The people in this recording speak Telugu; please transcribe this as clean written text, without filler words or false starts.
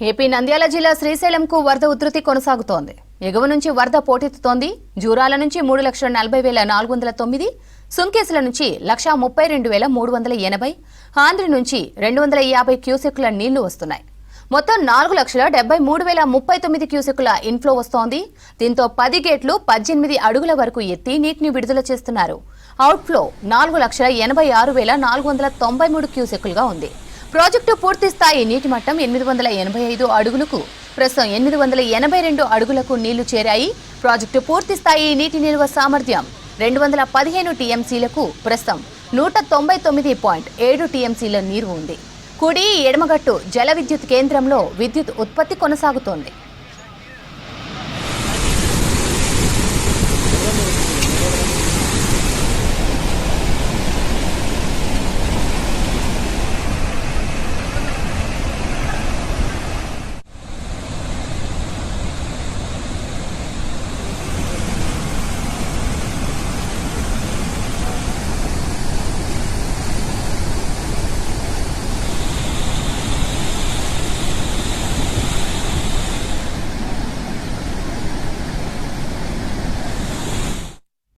ఏపీ నంద్యాల జిల్లా శ్రీశైలంకు వరద ఉధృతి కొనసాగుతోంది. ఎగువ నుంచి వరద పోటెత్తుతోంది. జూరాల నుంచి 3,40,409, సుంకేసుల నుంచి 1,32,380, ఆంధ్రి నుంచి 250 క్యూసెక్కుల నీళ్లు వస్తున్నాయి. మొత్తం 4,73,039 క్యూసెక్కుల ఇన్ఫ్లో వస్తోంది. దీంతో 10 గేట్లు 18 అడుగుల వరకు ఎత్తి నీటిని విడుదల చేస్తున్నారు. అవుట్ఫ్లో 4,86,493 క్యూసెక్కులుగా ఉంది. ప్రాజెక్టు పూర్తి స్థాయి నీటి మట్టం 885 అడుగులకు, ప్రస్తుతం 882 అడుగులకు నీళ్లు చేరాయి. ప్రాజెక్టు పూర్తి స్థాయి నీటి నిల్వ సామర్థ్యం 215 టీఎంసీలకు, ప్రస్తుతం 199.7 టీఎంసీల నీరు ఉంది. కుడి ఎడమగట్టు జల విద్యుత్ కేంద్రంలో విద్యుత్ ఉత్పత్తి కొనసాగుతోంది.